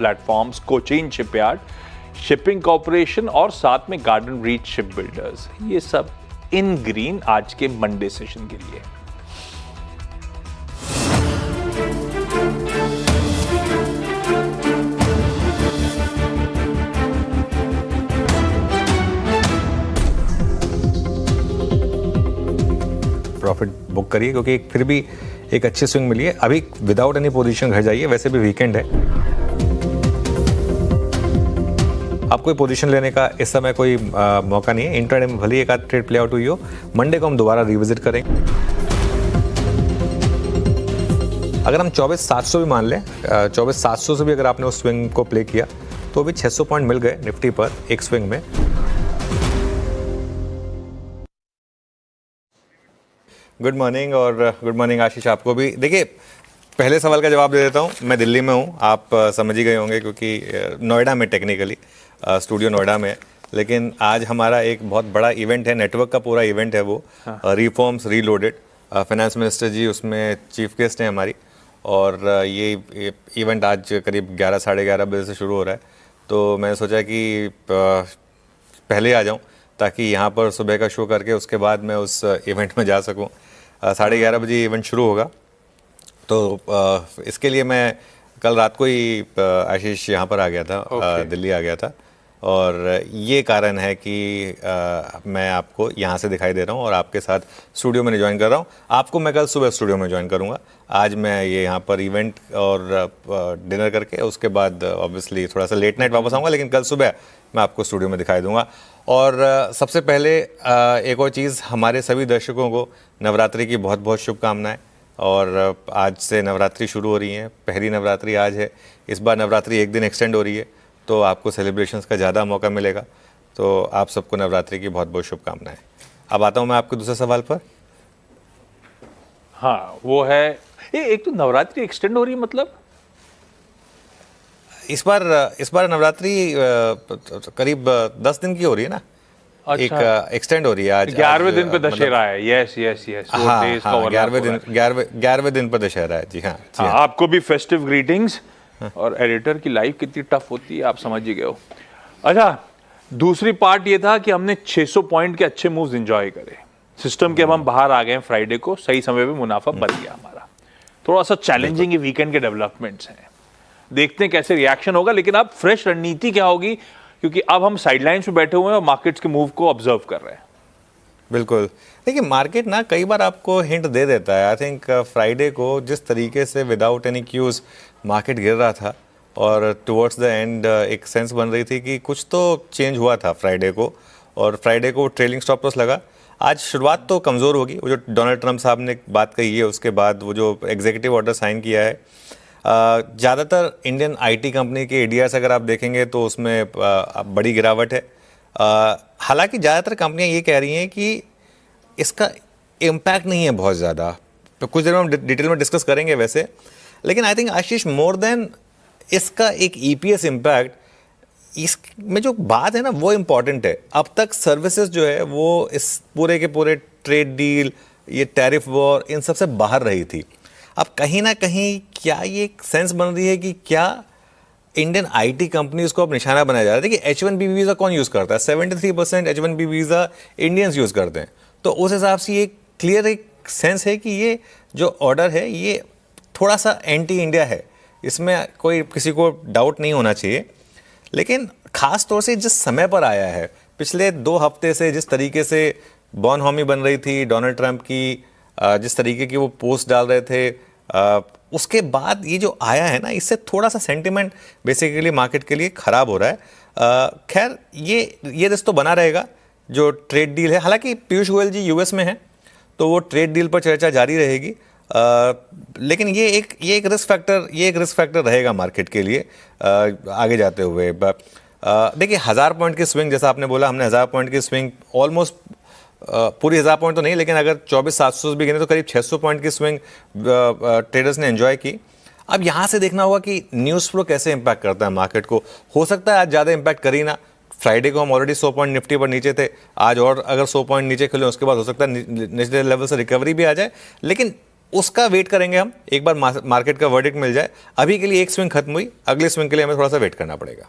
Platforms, Cochin shipyard, shipping corporation और साथ में गार्डन रीच शिप बिल्डर्स, ये सब इन ग्रीन आज के मंडे सेशन के लिए। प्रॉफिट बुक करिए क्योंकि फिर भी एक अच्छी स्विंग मिली है। अभी विदाउट एनी पोजीशन घर जाइए, वैसे भी वीकेंड है, आपको कोई पोजीशन लेने का इस समय कोई मौका नहीं है। इंट्राडे में भले एक आध ट्रेड प्ले आउट हुई हो, मंडे को हम दोबारा रिविजिट करेंगे। अगर हम 24,700 भी मान लें, 24,700 से भी अगर आपने उस स्विंग को प्ले किया तो भी 600 पॉइंट मिल गए निफ्टी पर एक स्विंग में। गुड मॉर्निंग, और गुड मॉर्निंग आशीष आपको भी। देखिए, पहले सवाल का जवाब दे देता हूँ। मैं दिल्ली में हूँ, आप समझ ही गए होंगे क्योंकि नोएडा में टेक्निकली स्टूडियो नोएडा में है, लेकिन आज हमारा एक बहुत बड़ा इवेंट है, नेटवर्क का पूरा इवेंट है वो, रिफॉर्म्स रीलोडेड। फाइनेंस मिनिस्टर जी उसमें चीफ गेस्ट हैं हमारी, और ये इवेंट आज करीब 11 साढ़े 11 बजे से शुरू हो रहा है। तो मैंने सोचा कि पहले आ जाऊँ ताकि यहाँ पर सुबह का शो करके उसके बाद मैं उस इवेंट में जा सकूँ। 11:30 बजे इवेंट शुरू होगा, तो इसके लिए मैं कल रात को ही आशीष यहाँ पर आ गया था, दिल्ली आ गया था, और ये कारण है कि मैं आपको यहाँ से दिखाई दे रहा हूँ और आपके साथ स्टूडियो में ज्वाइन कर रहा हूँ। आपको मैं कल सुबह स्टूडियो में ज्वाइन करूँगा। आज मैं ये यहाँ पर इवेंट और डिनर करके उसके बाद ऑब्वियसली थोड़ा सा लेट नाइट वापस आऊँगा, लेकिन कल सुबह मैं आपको स्टूडियो में दिखाई दूँगा। और सबसे पहले एक और चीज़, हमारे सभी दर्शकों को नवरात्रि की बहुत बहुत शुभकामनाएं। और आज से नवरात्रि शुरू हो रही हैं, पहली नवरात्रि आज है। इस बार नवरात्रि एक दिन एक्सटेंड हो रही है, तो आपको सेलिब्रेशंस का ज़्यादा मौका मिलेगा। तो आप सबको नवरात्रि की बहुत बहुत शुभकामनाएं। अब आता हूँ मैं आपके दूसरे सवाल पर। हाँ, वो है, एक तो नवरात्रि एक्सटेंड हो रही है, मतलब इस बार नवरात्रि करीब 10 दिन की हो रही है ना। अच्छा। एक एक्सटेंड हो रही है। आज 11वें दिन पे दशहरा है। यस यस यस, 11वें दिन पर दशहरा है। जी हाँ, हाँ, आपको भी फेस्टिव ग्रीटिंग्स। और एडिटर की लाइफ कितनी टफ होती है, आप समझ ही गए हो। अच्छा, दूसरी पार्ट ये था कि हमने 600 पॉइंट के अच्छे मूव्स एंजॉय करे सिस्टम के। अब हम बाहर आ गए हैं फ्राइडे को, सही समय पे मुनाफा बन गया हमारा। थोड़ा सा चैलेंजिंग वीकेंड के डेवलपमेंट्स हैं, देखते हैं कैसे रिएक्शन होगा। लेकिन अब फ्रेश रणनीति क्या होगी, क्योंकि अब हम साइडलाइंस पे बैठे हुए हैं और मार्केट्स के मूव को ऑब्जर्व कर रहे हैं। बिल्कुल, देखिए मार्केट ना कई बार आपको हिंट दे देता है। आई थिंक फ्राइडे को जिस तरीके से विदाउट एनी क्यूज मार्केट गिर रहा था और टुवर्ड्स द एंड एक सेंस बन रही थी कि कुछ तो चेंज हुआ था फ्राइडे को, और फ्राइडे को ट्रेलिंग स्टॉप लॉस लगा। आज शुरुआत तो कमज़ोर होगी, वो जो डोनाल्ड ट्रंप साहब ने बात कही है उसके बाद वो जो एग्जीक्यूटिव ऑर्डर साइन किया है, ज़्यादातर इंडियन आईटी कंपनी के एडीआर्स अगर आप देखेंगे तो उसमें बड़ी गिरावट है। हालांकि ज़्यादातर कंपनियां ये कह रही हैं कि इसका इम्पैक्ट नहीं है बहुत ज़्यादा, तो कुछ देर में हम डिटेल में डिस्कस करेंगे वैसे। लेकिन I think Ashish, more than इसका एक ईपीएस इम्पैक्ट, इसमें जो बात है ना वो इम्पॉर्टेंट है। अब तक सर्विसेज जो है वो इस पूरे के पूरे ट्रेड डील, ये टैरिफ वॉर, इन सब से बाहर रही थी। अब कहीं ना कहीं क्या ये एक सेंस बन रही है कि क्या इंडियन आईटी कंपनीज को अब निशाना बनाया जा रहा है। देखिए H1B वीज़ा कौन यूज़ करता है? 73% H1B वीज़ा इंडियंस यूज़ करते हैं। तो उस हिसाब से ये क्लियर एक सेंस है कि ये जो ऑर्डर है ये थोड़ा सा एंटी इंडिया है, इसमें कोई किसी को डाउट नहीं होना चाहिए। लेकिन ख़ास तौर से जिस समय पर आया है, पिछले 2 हफ्ते से जिस तरीके से बॉनहॉमी बन रही थी डोनाल्ड ट्रंप की, जिस तरीके की वो पोस्ट डाल रहे थे, उसके बाद ये जो आया है ना, इससे थोड़ा सा सेंटिमेंट बेसिकली मार्केट के लिए ख़राब हो रहा है। खैर ये रिस्क तो बना रहेगा जो ट्रेड डील है। हालांकि पीयूष गोयल जी यूएस में हैं, तो वो ट्रेड डील पर चर्चा जारी रहेगी। लेकिन ये एक रिस्क फैक्टर रहेगा मार्केट के लिए आगे जाते हुए। देखिए 1000 पॉइंट की स्विंग, जैसा आपने बोला, हमने 1000 पॉइंट की स्विंग ऑलमोस्ट पूरी 1000 पॉइंट तो नहीं, लेकिन अगर 24,700 भी गिने तो करीब 600 पॉइंट की स्विंग ट्रेडर्स ने एंजॉय की। अब यहाँ से देखना होगा कि न्यूज़ फ्लो कैसे इंपैक्ट करता है मार्केट को। हो सकता है आज ज़्यादा इंपैक्ट करी ना। फ्राइडे को हम ऑलरेडी 100 पॉइंट निफ्टी पर नीचे थे, आज और अगर 100 पॉइंट नीचे खुले उसके बाद हो सकता है निचले लेवल से रिकवरी भी आ जाए। लेकिन उसका वेट करेंगे हम, एक बार मार्केट का वर्डिक्ट मिल जाए। अभी के लिए एक स्विंग खत्म हुई, अगले स्विंग के लिए हमें थोड़ा सा वेट करना पड़ेगा।